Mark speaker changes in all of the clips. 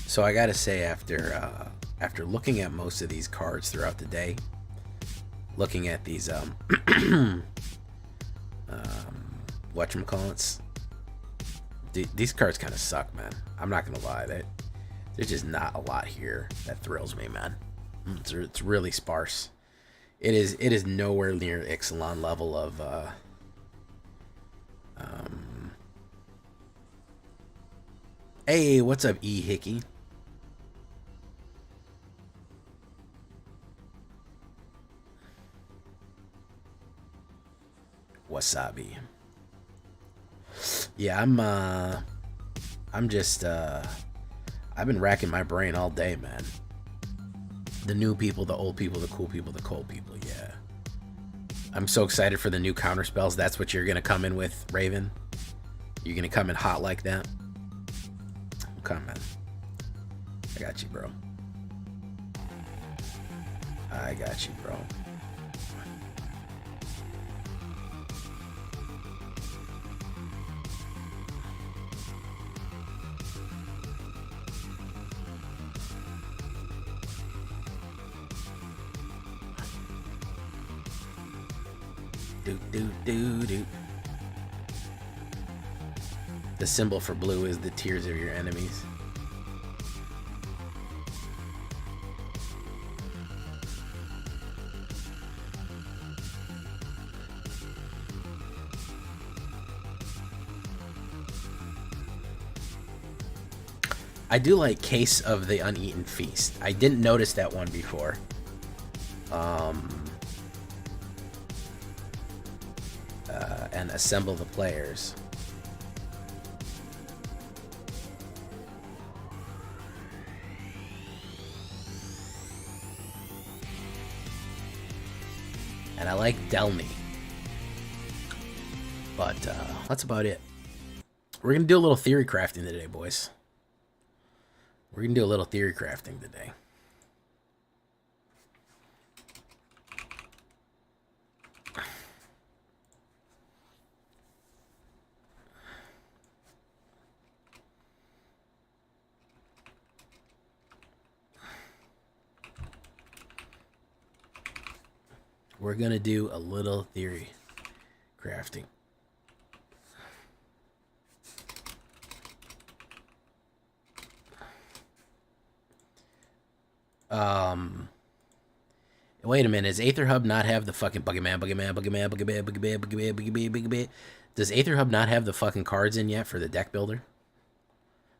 Speaker 1: So I gotta say, after looking at most of these cards throughout the day, looking at these whatchamacallits, these cards kind of suck, man. I'm not gonna lie, there's just not a lot here that thrills me, man. It's really sparse. It is nowhere near Ixalan level of Hey, what's up, E Hickey? Wasabi. Yeah, I'm just I've been racking my brain all day, man. The new people, the old people, the cool people, the cold people, yeah. I'm so excited for the new counter spells. That's what you're gonna come in with, Raven? You're gonna come in hot like that? Come on. I got you, bro. I got you, bro. Do. The symbol for blue is the tears of your enemies. I do like Case of the Uneaten Feast. I didn't notice that one before. And Assemble the Players. And I like Delny. But that's about it. We're going to do a little theory crafting today, boys. We're going to do a little theory crafting today. We're going to do a little theory crafting. Wait a minute. Does AetherHub not have the fucking Buggyman? Does AetherHub not have the fucking cards in yet for the deck builder?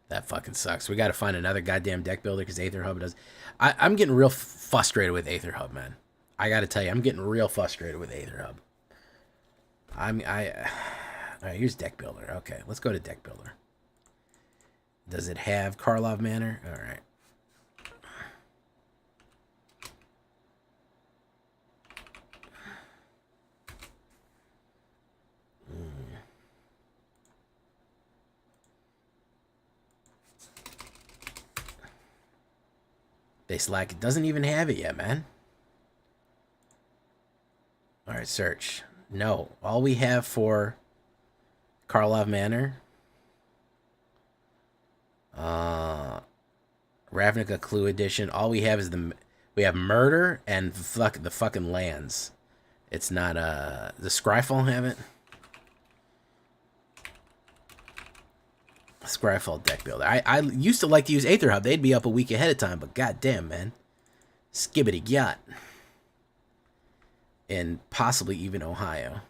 Speaker 1: That fucking sucks. We got to find another goddamn deck builder because AetherHub does. I'm getting real frustrated with AetherHub, man. I got to tell you, I'm getting real frustrated with AetherHub. All right, here's deck builder. Okay, let's go to deck builder. Does it have Karlov Manor? All right. They slack. It doesn't even have it yet, man. All right, search. No, all we have for Karlov Manor, Ravnica Clue Edition. All we have is we have murder and the fucking lands. It's not the Scryfall have it. Scryfall deck builder. I used to like to use AetherHub. They'd be up a week ahead of time, but goddamn, man, skibbity yacht. And possibly even Ohio.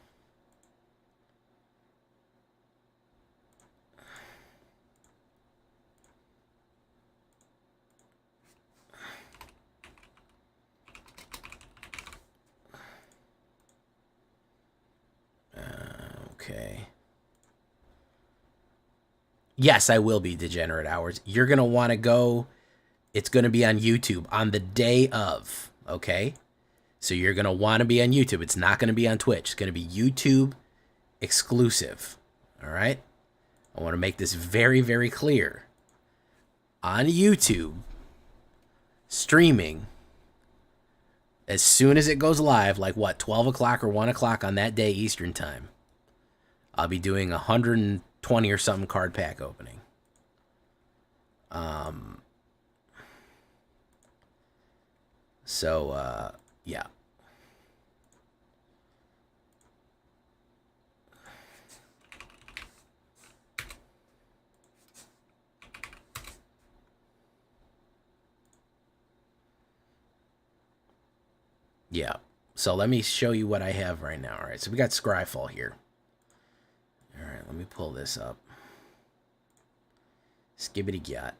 Speaker 1: Okay. Yes, I will be Degenerate Hours. You're going to want to go. It's going to be on YouTube on the day of. Okay? So you're going to want to be on YouTube. It's not going to be on Twitch. It's going to be YouTube exclusive. All right? I want to make this very, very clear. On YouTube, streaming, as soon as it goes live, like what, 12 o'clock or 1 o'clock on that day Eastern time, I'll be doing 120 or something card pack opening. So, yeah. Yeah. So let me show you what I have right now. All right. So we got Scryfall here. All right. Let me pull this up. Skibbity gyat.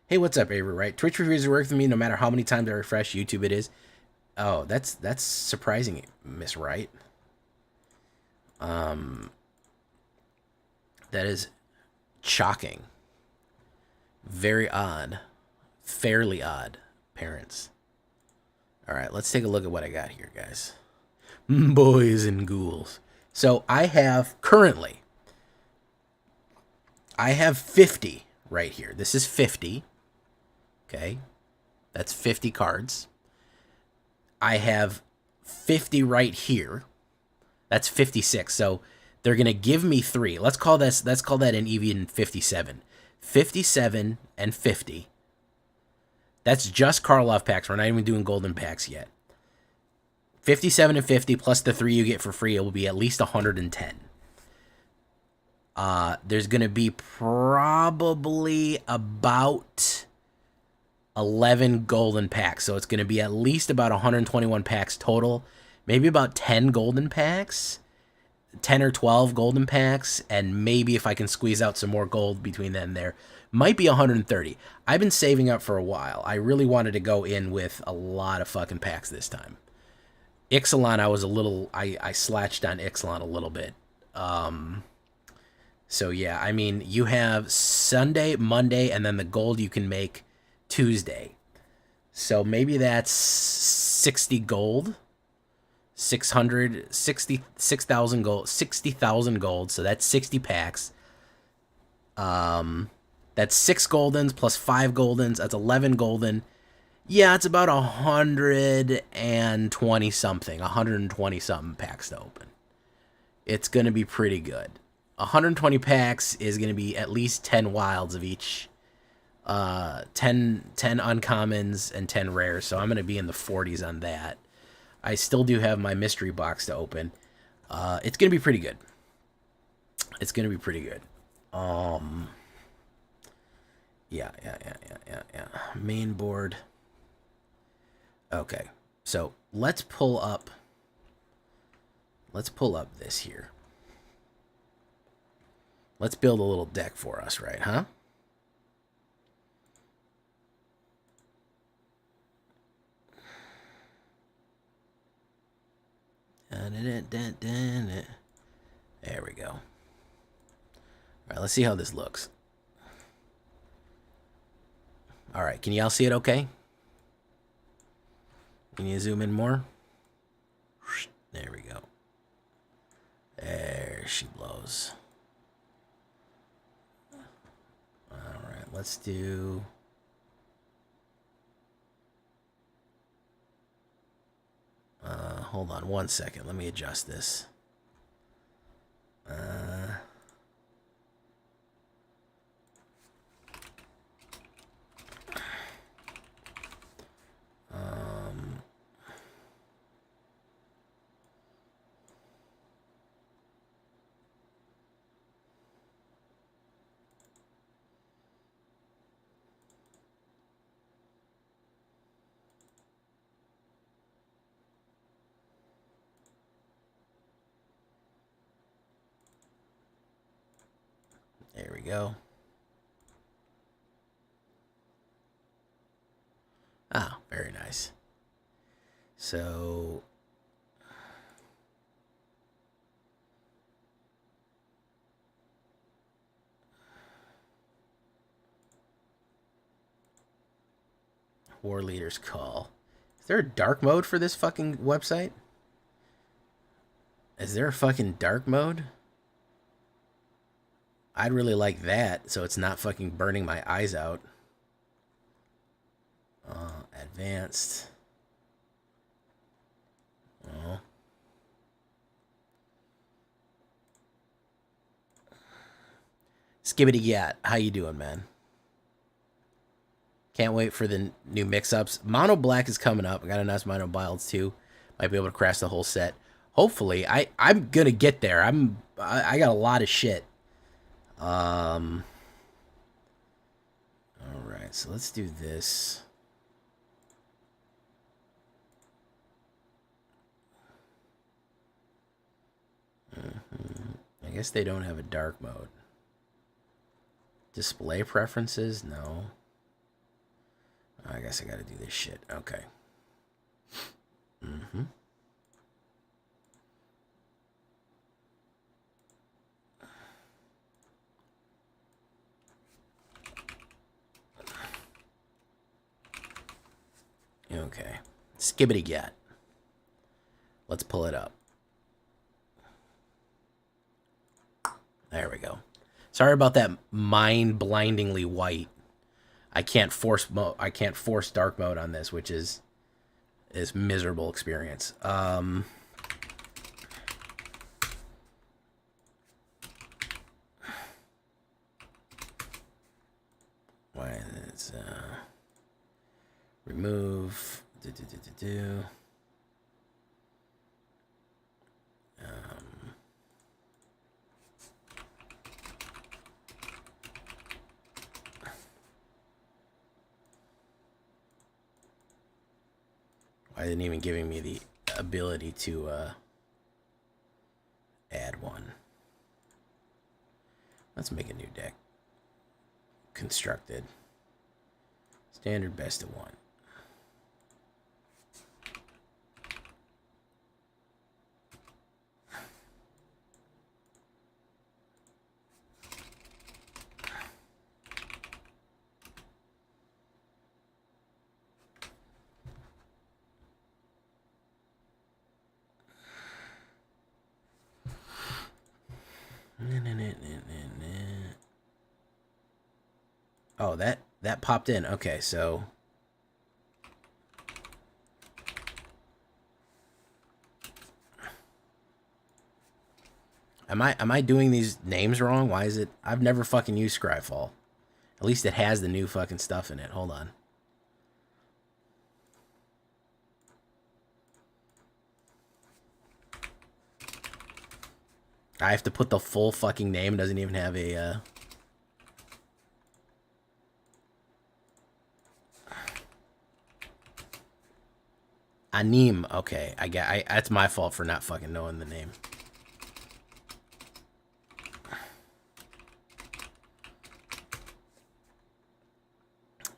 Speaker 1: Hey, what's up, Avery? Right? Twitch reviews work for me no matter how many times I refresh. YouTube it is. Oh, that's surprising, Miss Wright. That is shocking. Very odd. Fairly odd, parents. All right, let's take a look at what I got here, guys. Boys and ghouls. So I have currently, I have 50 right here. This is 50. Okay. That's 50 cards. I have 50 right here. That's 56. So they're going to give me 3. Let's call that an even 57. 57 and 50. That's just Karlov packs. We're not even doing golden packs yet. 57 and 50 plus the 3 you get for free, it will be at least 110. There's going to be probably about 11 golden packs. So it's going to be at least about 121 packs total. Maybe about 10 golden packs. 10 or 12 golden packs. And maybe if I can squeeze out some more gold between then and there, might be 130. I've been saving up for a while. I really wanted to go in with a lot of fucking packs this time. Ixalan, I slatched on Ixalan a little bit. So yeah, I mean, you have Sunday, Monday, and then the gold you can make Tuesday. So maybe that's 60 gold. 6,000 gold, 60,000 gold. So that's 60 packs. That's 6 goldens plus 5 goldens. That's 11 golden. Yeah, it's about 120 something, 120 something packs to open. It's going to be pretty good. 120 packs is going to be at least 10 wilds of each. 10 uncommons and 10 rares. So I'm going to be in the 40s on that. I still do have my mystery box to open. It's going to be pretty good. It's going to be pretty good. Yeah. Main board. Okay. So let's pull up this here. Let's build a little deck for us, right, huh? There we go. All right, let's see how this looks. All right, can y'all see it okay? Can you zoom in more? There we go. There she blows. All right, let's do... hold on one second. Let me adjust this. There we go. Ah, very nice. So... War Leader's Call. Is there a dark mode for this fucking website? Is there a fucking dark mode? I'd really like that, so it's not fucking burning my eyes out. Advanced. Oh. Skibbity Gat, how you doing, man? Can't wait for the new mix-ups. Mono Black is coming up. I got a nice Mono Wilds too. Might be able to crash the whole set. Hopefully, I'm gonna get there. I got a lot of shit. All right, so let's do this. I guess they don't have a dark mode. Display preferences? No. I guess I gotta do this shit. Okay. Okay. Skibbity gat. Let's pull it up. There we go. Sorry about that mind-blindingly white. I can't force dark mode on this, which is miserable experience. Why it's remove Why isn't even giving me the ability to add one? Let's make a new deck. Constructed. Standard best of one. Oh, that popped in. Okay, so am I doing these names wrong? Why is it? I've never fucking used Scryfall. At least it has the new fucking stuff in it. Hold on. I have to put the full fucking name. It doesn't even have a Anim. Okay, that's my fault for not fucking knowing the name.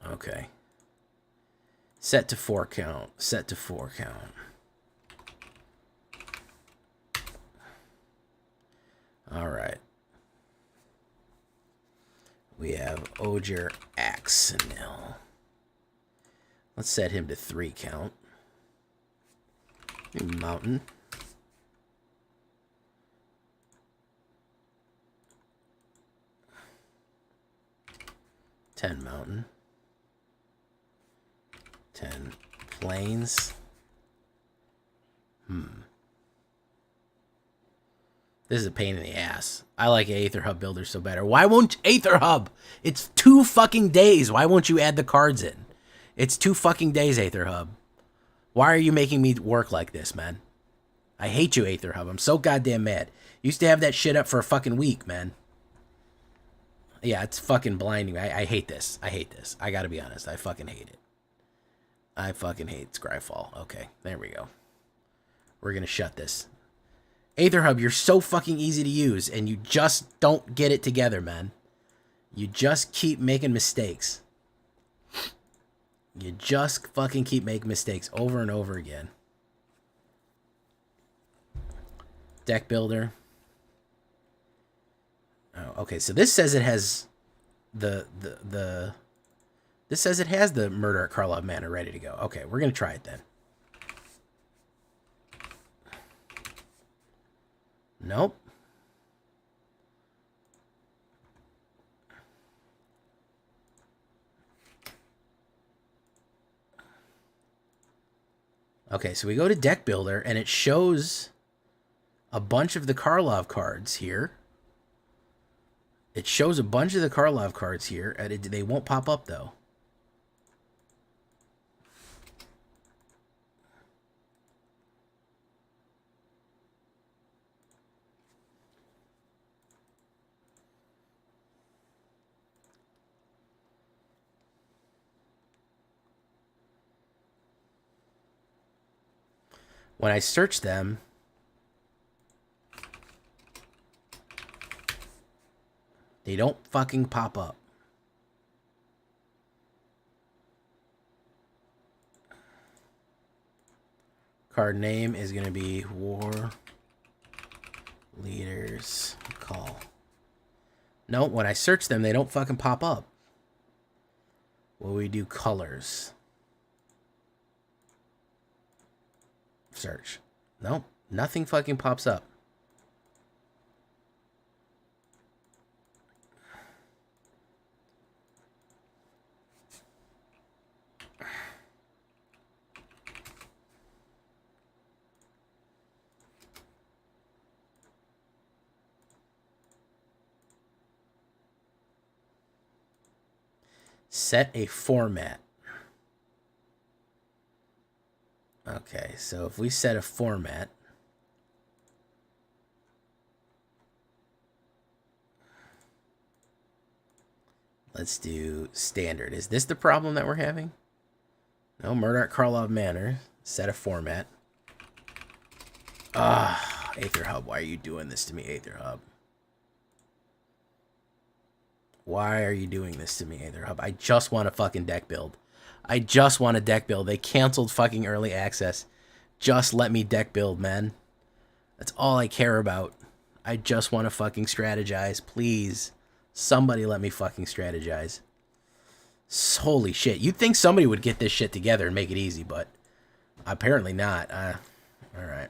Speaker 1: Okay. Set to 4 count. Set to 4 count. All right. We have Oger Axonil. Let's set him to 3 count. Mountain. Ten mountain. 10 plains. This is a pain in the ass. I like AetherHub builders so better. Why won't AetherHub? It's 2 fucking days. Why won't you add the cards in? It's 2 fucking days, AetherHub. Why are you making me work like this, man? I hate you, AetherHub. I'm so goddamn mad. Used to have that shit up for a fucking week, man. Yeah, it's fucking blinding me. I hate this. I hate this. I gotta be honest. I fucking hate it. I fucking hate Scryfall. Okay, there we go. We're gonna shut this. AetherHub, you're so fucking easy to use, and you just don't get it together, man. You just keep making mistakes. You just fucking keep making mistakes over and over again. Deck builder. Oh, okay, so this says it has this says it has the Murder at Karlov mana ready to go. Okay, we're gonna try it then. Nope. Okay, so we go to Deck Builder, and it shows a bunch of the Karlov cards here. It shows a bunch of the Karlov cards here, and they won't pop up, though. When I search them, they don't fucking pop up. Card name is going to be War Leaders Call. No, when I search them, they don't fucking pop up. Will we do colors? Search. Nope, nothing fucking pops up. Set a format. Okay, so if we set a format, let's do standard. Is this the problem that we're having? No, Murdoch Karlov Manor. Set a format. Ah, AetherHub, why are you doing this to me, AetherHub? Why are you doing this to me, AetherHub? I just want a fucking deck build. I just want a deck build. They canceled fucking early access. Just let me deck build, man. That's all I care about. I just want to fucking strategize. Please. Somebody let me fucking strategize. Holy shit. You'd think somebody would get this shit together and make it easy, but apparently not. Alright.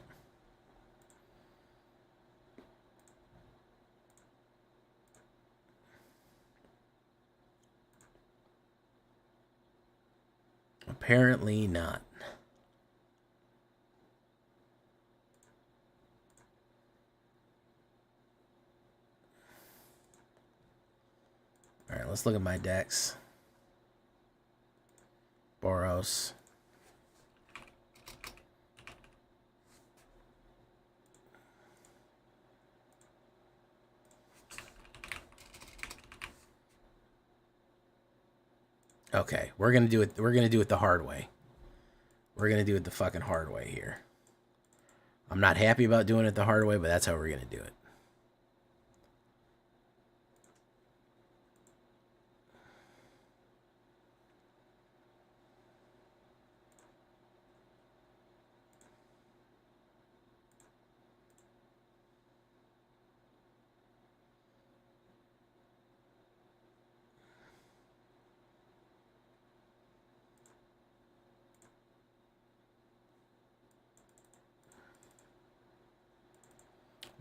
Speaker 1: Apparently not. Alright, let's look at my decks. Boros. Okay, we're gonna do it. We're gonna do it the hard way. We're gonna do it the fucking hard way here. I'm not happy about doing it the hard way, but that's how we're gonna do it.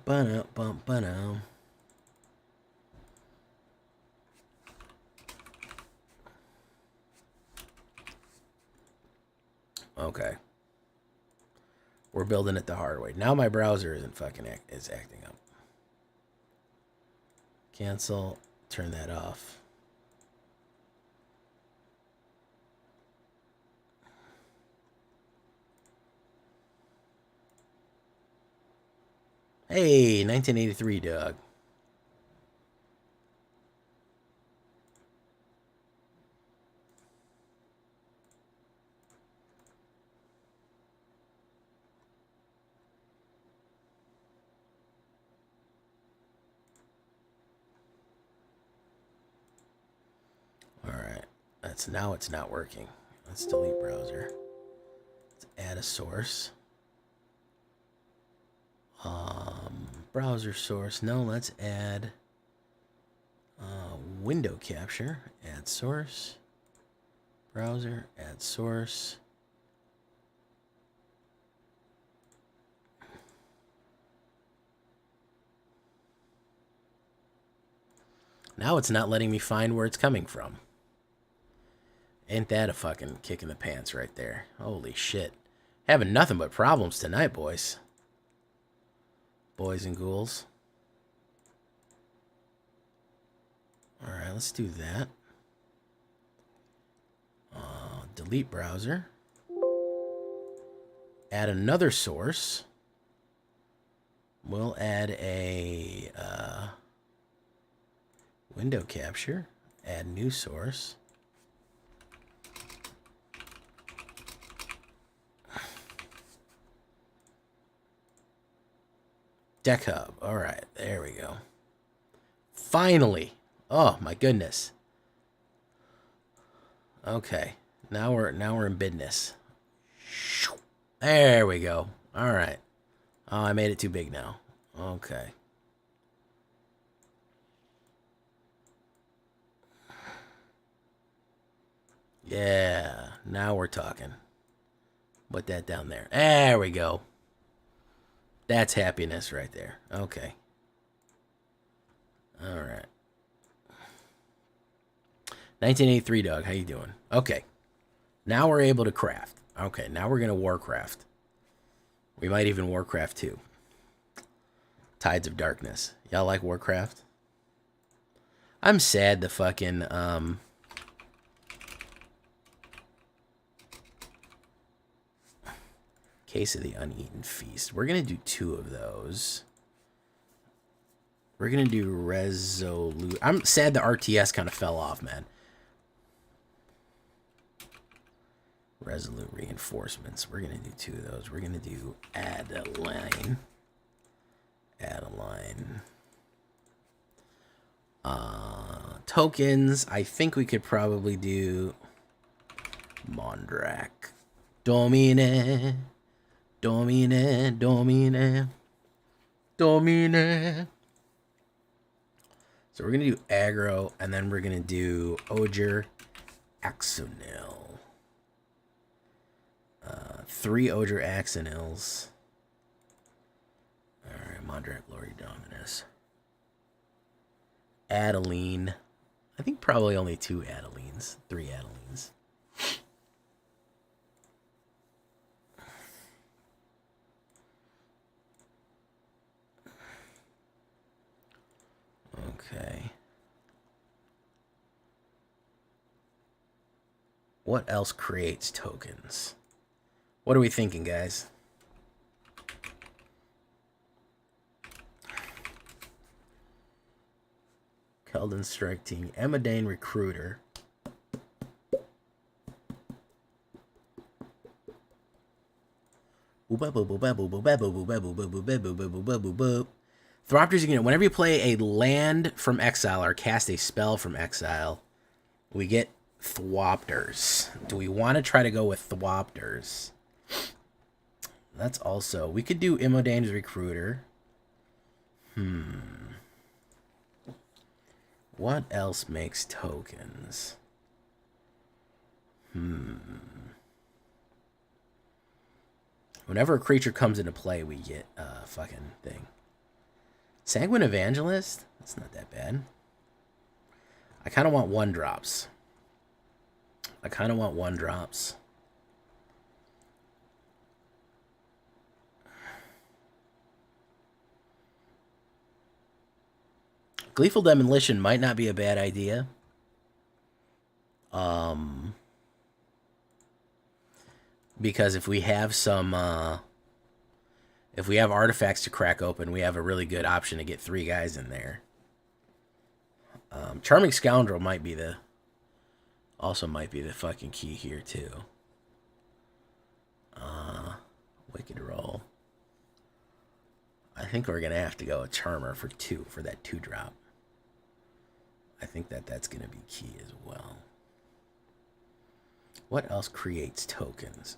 Speaker 1: Ba-da-bum-ba-dum. Okay. We're building it the hard way. Now my browser isn't fucking is acting up. Cancel. Turn that off. Hey, 1983, Doug. All right. Now it's not working. Let's delete browser. Let's add a source. Browser source. No, let's add window capture. Add source. Browser. Add source. Now it's not letting me find where it's coming from. Ain't that a fucking kick in the pants right there? Holy shit. Having nothing but problems tonight, boys. Boys and ghouls. Alright, let's do that. Delete browser. Add another source. We'll add a window capture. Add new source. Deck hub. All right, there we go. Finally. Oh my goodness. Okay, now we're in business. There we go. All right. Oh, I made it too big now. Okay. Yeah, now we're talking. Put that down there. There we go. That's happiness right there. Okay. All right. 1983, dog. How you doing? Okay. Now we're able to craft. Okay, now we're going to Warcraft. We might even Warcraft 2. Tides of Darkness. Y'all like Warcraft? I'm sad the fucking, Case of the Uneaten Feast. We're going to do 2 of those. We're going to do Resolute. I'm sad the RTS kind of fell off, man. Resolute Reinforcements. We're going to do 2 of those. We're going to do Add a Line. Add a Line. Tokens. I think we could probably do Mondrak. Domine. Domine. Domine. Domine. So we're going to do aggro, and then we're going to do Oger Axonil. 3 Oger Axonils. Alright, Mondrak Glory Dominus. Adeline. I think probably only 2 Adelines. 3 Adelines. Okay. What else creates tokens? What are we thinking, guys? Keldon Strike Team. Emadane Recruiter. Thropters, you know, whenever you play a land from exile or cast a spell from exile, we get Thwopters. Do we want to try to go with Thwopters? That's also... We could do Immodane's Recruiter. What else makes tokens? Whenever a creature comes into play, we get a fucking thing. Sanguine Evangelist? That's not that bad. I kind of want 1-drops. Gleeful Demolition might not be a bad idea. Because if we have some... if we have artifacts to crack open, we have a really good option to get 3 guys in there. Charming Scoundrel might be the... Also might be the fucking key here, too. Wicked Roll. I think we're going to have to go with Charmer for 2, for that 2-drop. I think that's going to be key as well. What else creates tokens?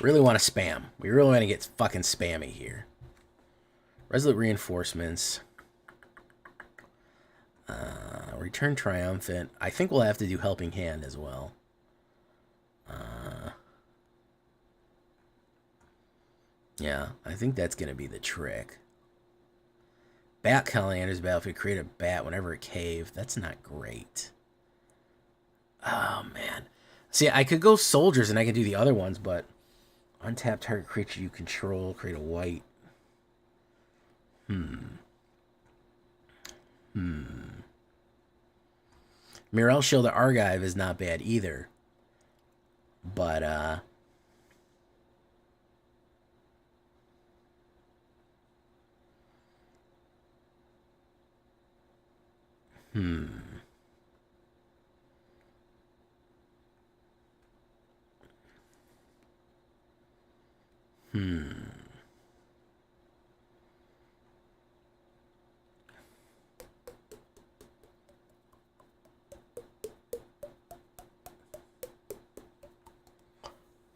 Speaker 1: Really want to spam. We really want to get fucking spammy here. Resolute Reinforcements. Return Triumphant. I think we'll have to do Helping Hand as well. Yeah, I think that's going to be the trick. Bat Calendar's battlefield. Create a bat whenever a cave. That's not great. Oh, man. See, I could go Soldiers and I could do the other ones, but... Untap target creature you control. Create a white. Mirel Shield of Argive is not bad either. But,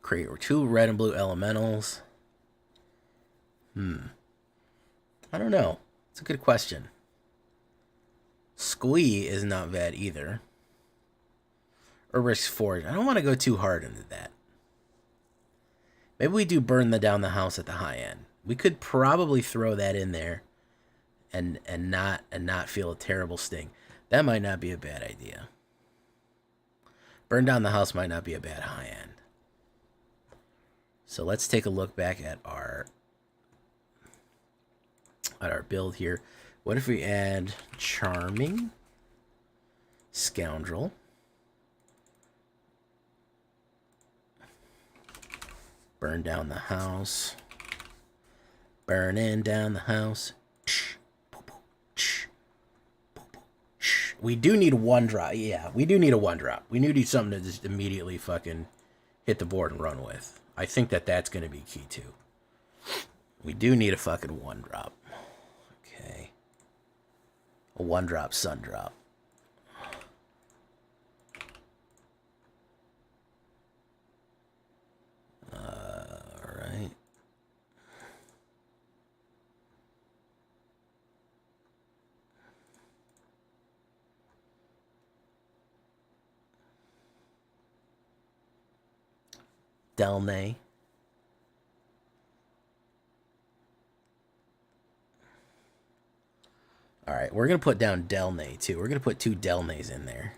Speaker 1: Create 2 red and blue elementals. I don't know. It's a good question. Squee is not bad either. Or risk Forge. I don't want to go too hard into that. Maybe we do burn down the house at the high end. We could probably throw that in there and not feel a terrible sting. That might not be a bad idea. Burn down the house might not be a bad high end. So let's take a look back at our build here. What if we add Charming, Scoundrel, burn down the house, burning down the house. We do need a 1-drop. Yeah, we do need a 1-drop. We need something to just immediately fucking hit the board and run with. I think that's going to be key too. We do need a fucking 1-drop. Okay. A 1-drop sun drop. Alright. Delnay. All right, we're going to put down Delnay, too. We're going to put 2 Delnays in there.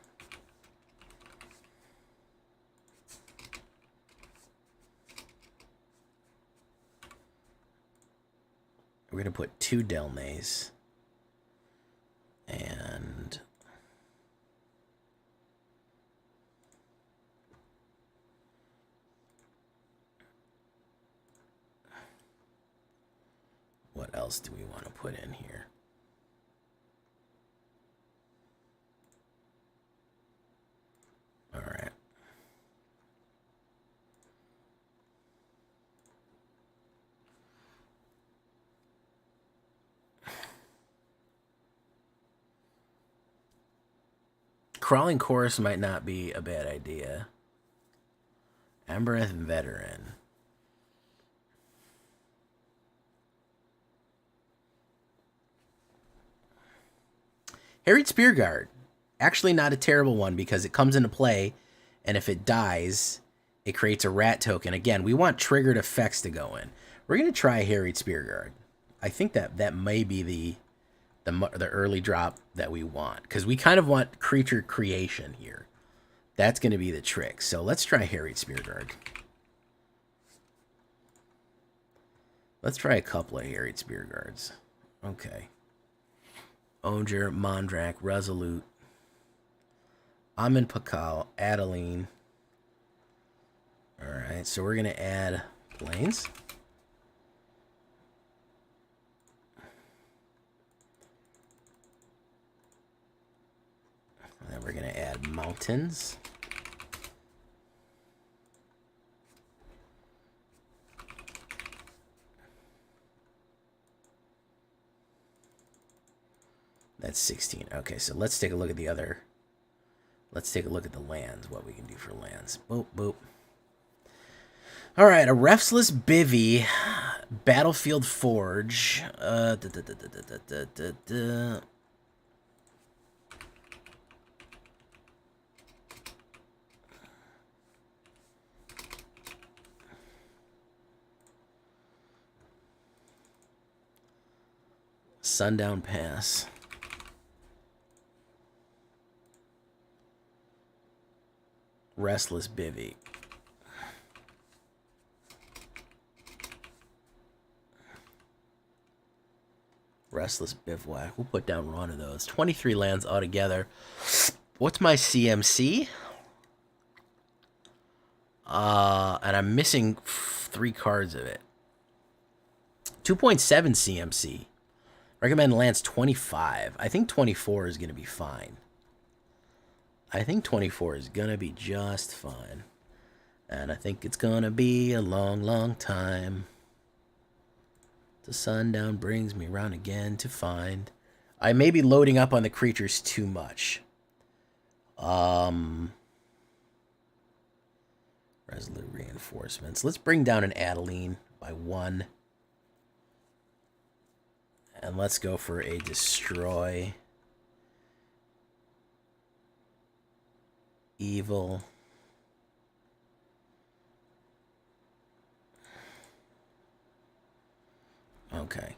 Speaker 1: We're going to put 2 Delnays. And what else do we want to put in here? All right. Crawling Chorus might not be a bad idea. Amaranth Veteran. Harried Spearguard. Actually not a terrible one because it comes into play, and if it dies, it creates a rat token. Again, we want triggered effects to go in. We're going to try Harried Spearguard. I think that may be the early drop that we want, because we kind of want creature creation here. That's going to be the trick. So let's try Harried Spearguard. Let's try a couple of Harried Spearguards. Okay. Onger, Mondrak, Resolute, Amin Pakal, Adeline. Alright, so we're going to add planes. And then we're going to add mountains. That's 16. Okay, so let's take a look at the other. Let's take a look at the lands, what we can do for lands. Boop, boop. All right, a Refsless Bivy, Battlefield Forge. Sundown Pass. Restless Bivy. Restless Bivouac. We'll put down one of those. 23 lands altogether. What's my CMC? And I'm missing 3 cards of it. 2.7 CMC. Recommend lands 25. I think 24 is going to be fine. I think 24 is going to be just fine. And I think it's going to be a long, long time. The sundown brings me round again to find. I may be loading up on the creatures too much. Right, Resolute reinforcements. Let's bring down an Adeline by 1. And let's go for a destroy. Evil. Okay.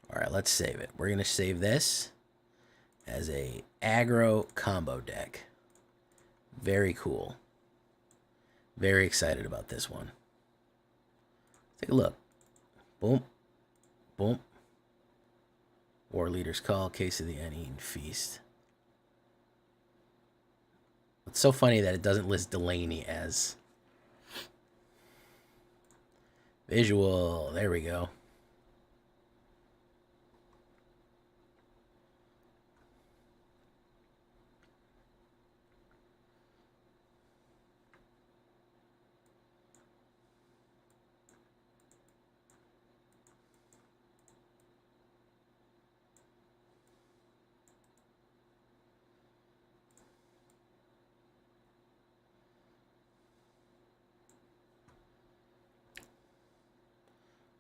Speaker 1: All right, let's save it. We're going to save this as a aggro combo deck. Very cool. Very excited about this one. Take a look. Boom. Boom. War Leader's Call, Case of the Uneaten Feast. It's so funny that it doesn't list Villainy as visual. There we go.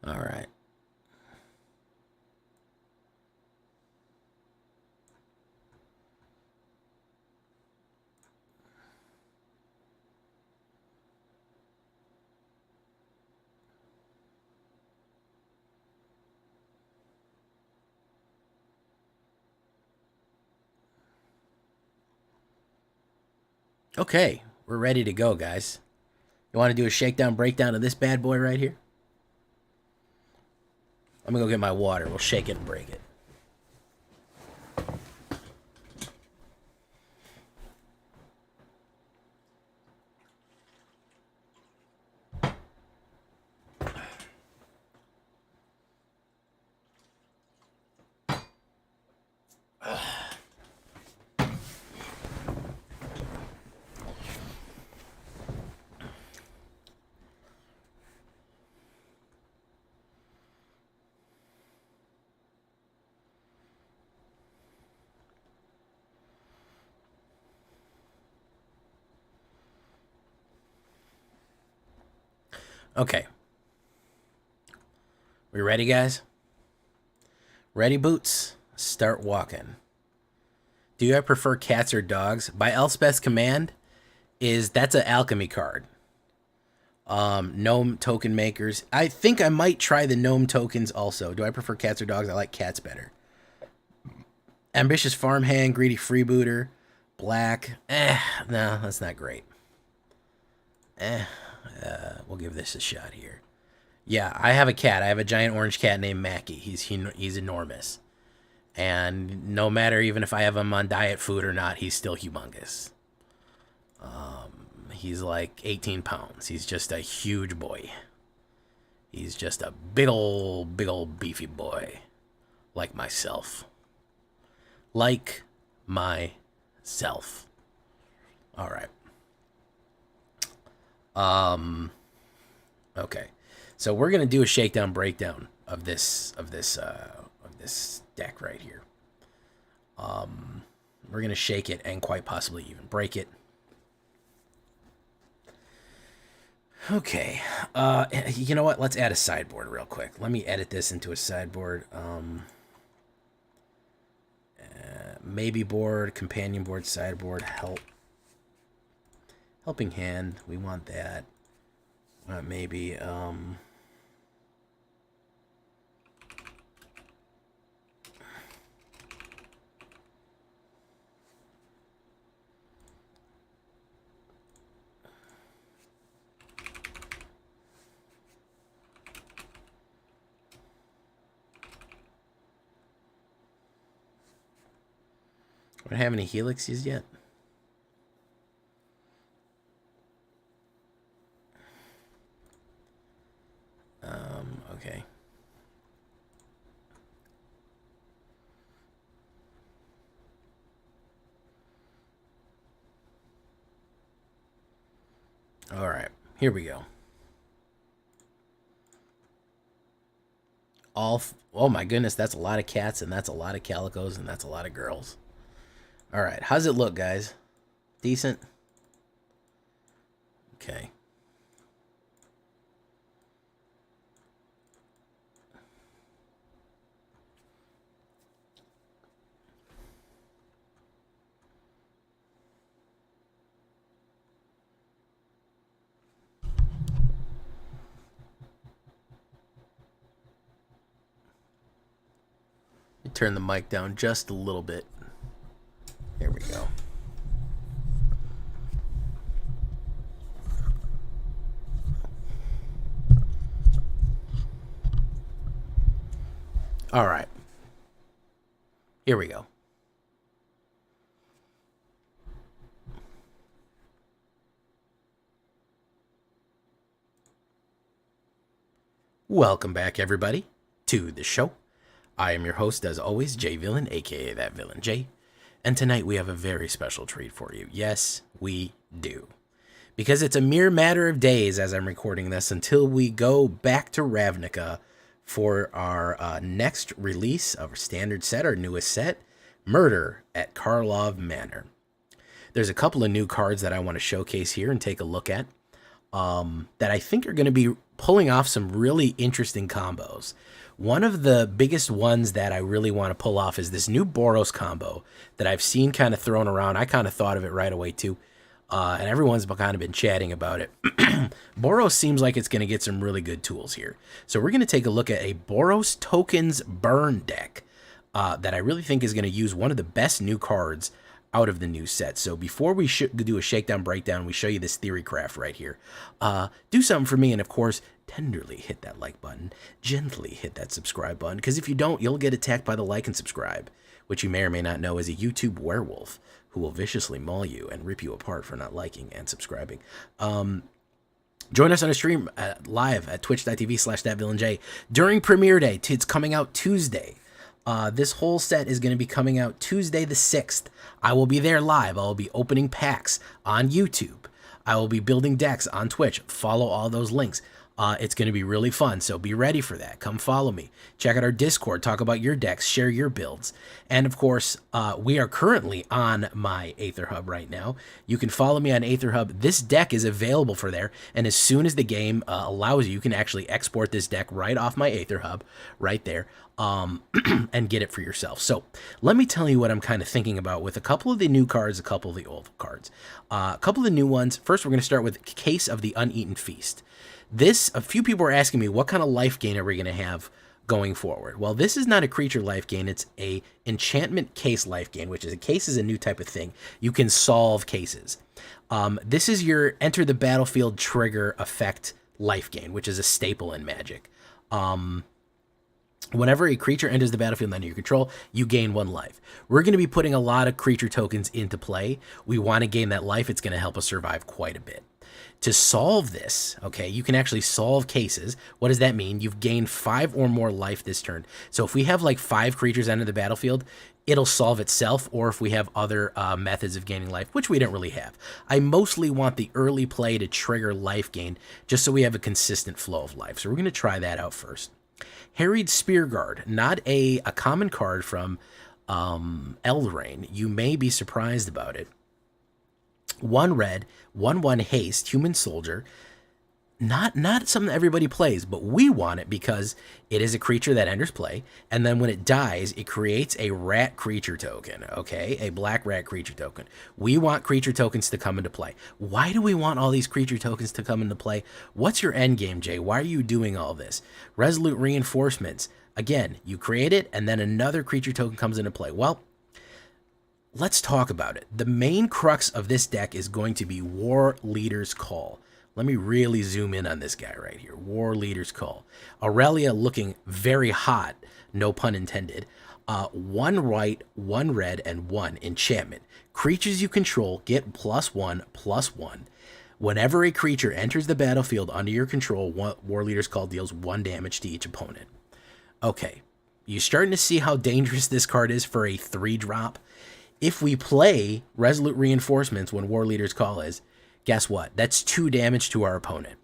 Speaker 1: All right. Okay, we're ready to go, guys. You want to do a shakedown breakdown of this bad boy right here? I'm going to go get my water. We'll shake it and break it. Okay. We ready, guys? Ready, boots? Start walking. Do I prefer cats or dogs? By Elspeth's command, that's an alchemy card. Gnome token makers. I think I might try the gnome tokens also. Do I prefer cats or dogs? I like cats better. Ambitious farmhand, greedy freebooter, black. No, that's not great. We'll give this a shot here. Yeah, I have a cat. I have a giant orange cat named Mackie. He's enormous. And no matter even if I have him on diet food or not, he's still humongous. He's like 18 pounds. He's just a huge boy. He's just a big old beefy boy. Like myself. Like myself. All right. Okay. So we're gonna do a shakedown breakdown of this deck right here. We're gonna shake it and quite possibly even break it. Okay. You know what? Let's add a sideboard real quick. Let me edit this into a sideboard. Maybe board, companion board, sideboard, helping hand. We want that. Maybe. We don't have any helixes yet. Okay. All right, here we go. Oh my goodness, that's a lot of cats, and that's a lot of calicos, and that's a lot of girls. All right, how's it look, guys? Decent? Okay. Turn the mic down just a little bit. There we go. All right. Here we go. Welcome back, everybody, to the show. I am your host, as always, J Villain, aka that Villain J, and tonight we have a very special treat for you. Yes, we do. Because it's a mere matter of days as I'm recording this until we go back to Ravnica for our next release of our standard set, our newest set, Murder at Karlov Manor. There's a couple of new cards that I want to showcase here and take a look at that I think are going to be pulling off some really interesting combos. One of the biggest ones that I really want to pull off is this new Boros combo that I've seen kind of thrown around. I kind of thought of it right away too, and everyone's kind of been chatting about it. Boros seems like it's going to get some really good tools here. So we're going to take a look at a Boros Tokens Burn deck that I really think is going to use one of the best new cards out of the new set. So before we do a shakedown breakdown, we show you this theory craft right here. Do something for me, and of course, tenderly hit that like button, gently hit that subscribe button, because if you don't, you'll get attacked by the like and subscribe, which you may or may not know is a YouTube werewolf who will viciously maul you and rip you apart for not liking and subscribing. Join us on a stream live at twitch.tv/thatvillainej during premiere day. It's coming out Tuesday. This whole set is going to be coming out Tuesday the 6th. I will be there live. I will be opening packs on YouTube. I will be building decks on Twitch. Follow all those links. It's going to be really fun, so be ready for that. Come follow me. Check out our Discord. Talk about your decks. Share your builds. And, of course, we are currently on my AetherHub right now. You can follow me on AetherHub. This deck is available for there, and as soon as the game allows you, you can actually export this deck right off my AetherHub right there and get it for yourself. So let me tell you what I'm kind of thinking about with a couple of the new cards, a couple of the old cards. A couple of the new ones. First, we're going to start with Case of the Uneaten Feast. A few people are asking me, what kind of life gain are we going to have going forward? Well, this is not a creature life gain. It's a enchantment case life gain, which is a case is a new type of thing. You can solve cases. This is your enter the battlefield trigger effect life gain, which is a staple in Magic. Whenever a creature enters the battlefield under your control, you gain 1 life. We're going to be putting a lot of creature tokens into play. We want to gain that life. It's going to help us survive quite a bit. To solve this, okay, you can actually solve cases. What does that mean? You've gained 5 or more life this turn. So if we have like 5 creatures enter the battlefield, it'll solve itself, or if we have other methods of gaining life, which we don't really have. I mostly want the early play to trigger life gain, just so we have a consistent flow of life. So we're going to try that out first. Harried Spearguard, not a common card from Eldraine. You may be surprised about it. 1 red, 1/1 haste, human soldier. Not something that everybody plays, but we want it because it is a creature that enters play, and then when it dies, it creates a rat creature token, okay? A black rat creature token. We want creature tokens to come into play. Why do we want all these creature tokens to come into play? What's your end game, Jay? Why are you doing all this? Resolute Reinforcements. Again, you create it, and then another creature token comes into play. Well, let's talk about it. The main crux of this deck is going to be War Leader's Call. Let me really zoom in on this guy right here. War Leader's Call. Aurelia looking very hot, no pun intended. 1 white, 1 red, and 1 enchantment. Creatures you control get +1/+1. Whenever a creature enters the battlefield under your control, War Leader's Call deals 1 damage to each opponent. Okay, you're starting to see how dangerous this card is for a 3-drop. If we play Resolute Reinforcements when War Leader's Call, guess what? That's 2 damage to our opponent.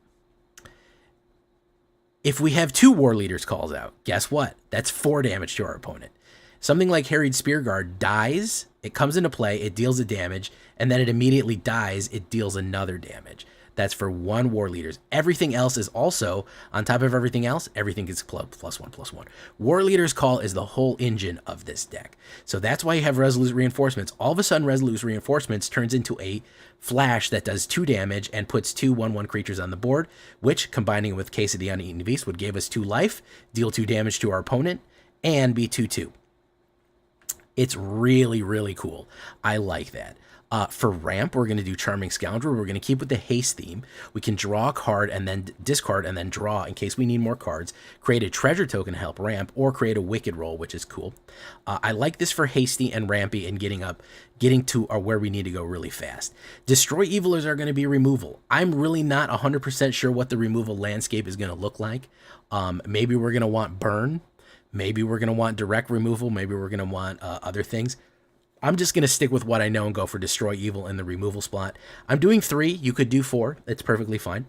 Speaker 1: If we have 2 War Leaders calls out, guess what? That's 4 damage to our opponent. Something like Harried Spearguard dies, it comes into play, it deals a damage, and then it immediately dies, it deals another damage. That's for 1 War Leaders. Everything else is also, on top of everything else, everything gets +1/+1. War Leader's Call is the whole engine of this deck. So that's why you have Resolute Reinforcements. All of a sudden, Resolute Reinforcements turns into a flash that does 2 damage and puts 2 1/1 creatures on the board, which, combining with Case of the Uneaten Beast, would give us 2 life, deal 2 damage to our opponent, and be 2/2. It's really, really cool. I like that. For ramp, we're going to do Charming Scoundrel. We're going to keep with the haste theme. We can draw a card and then discard and then draw in case we need more cards. Create a treasure token to help ramp, or create a wicked roll, which is cool. I like this for hasty and rampy and getting to where we need to go really fast. Destroy Evilers are going to be removal. I'm really not 100% sure what the removal landscape is going to look like. Maybe we're going to want burn. Maybe we're going to want direct removal. Maybe we're going to want other things. I'm just going to stick with what I know and go for Destroy Evil in the removal spot. I'm doing 3. You could do 4. It's perfectly fine.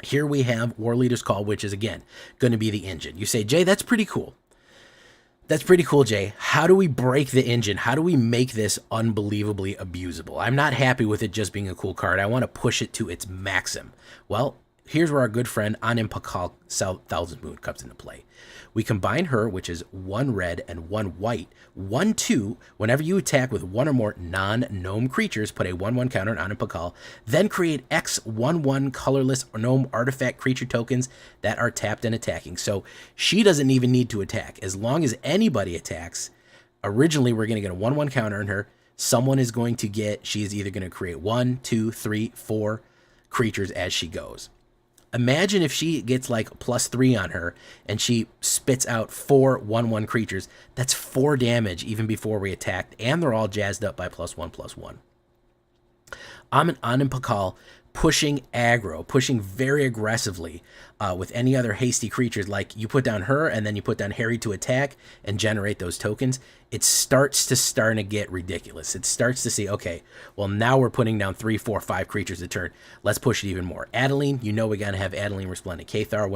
Speaker 1: Here we have War Leader's Call, which is, again, going to be the engine. You say, Jay, that's pretty cool. That's pretty cool, Jay. How do we break the engine? How do we make this unbelievably abusable? I'm not happy with it just being a cool card. I want to push it to its maximum. Well, here's where our good friend Anim Pakal Thousand Moon comes into play. We combine her, which is 1 red and 1 white, 1/2. Whenever you attack with 1 or more non-gnome creatures, put a 1/1 counter on Anim Pakal, then create X 1/1 colorless gnome artifact creature tokens that are tapped and attacking. So she doesn't even need to attack. As long as anybody attacks, originally we're going to get a 1/1 counter on her. Someone is going to get, she is either going to create 1, 2, 3, 4 creatures as she goes. Imagine if she gets like +3 on her and she spits out 4 1/1 creatures. That's 4 damage even before we attacked, and they're all jazzed up by +1/+1. Anim Pakal pushing aggro, pushing very aggressively with any other hasty creatures. Like you put down her and then you put down Harry to attack and generate those tokens. It starts to get ridiculous. It starts to see, okay, well, now we're putting down 3, 4, 5 creatures a turn. Let's push it even more. Adeline, you know we got to have Adeline Resplendent Cathar.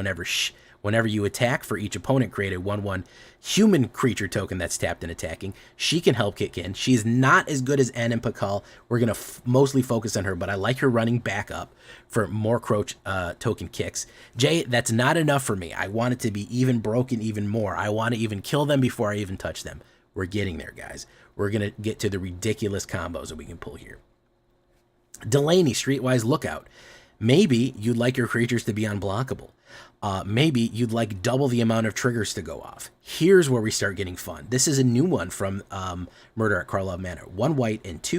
Speaker 1: Whenever you attack, for each opponent, create a 1/1 human creature token that's tapped and attacking. She can help kick in. She's not as good as Anim Pakal. We're going to mostly focus on her, but I like her running back up for more Croach token kicks. Jay, that's not enough for me. I want it to be even broken even more. I want to even kill them before I even touch them. We're getting there, guys. We're going to get to the ridiculous combos that we can pull here. Villainy, Streetwise Lookout. Maybe you'd like your creatures to be unblockable. Maybe you'd like double the amount of triggers to go off. Here's where we start getting fun. This is a new one from Murder at Karlov Manor. 1 white and 2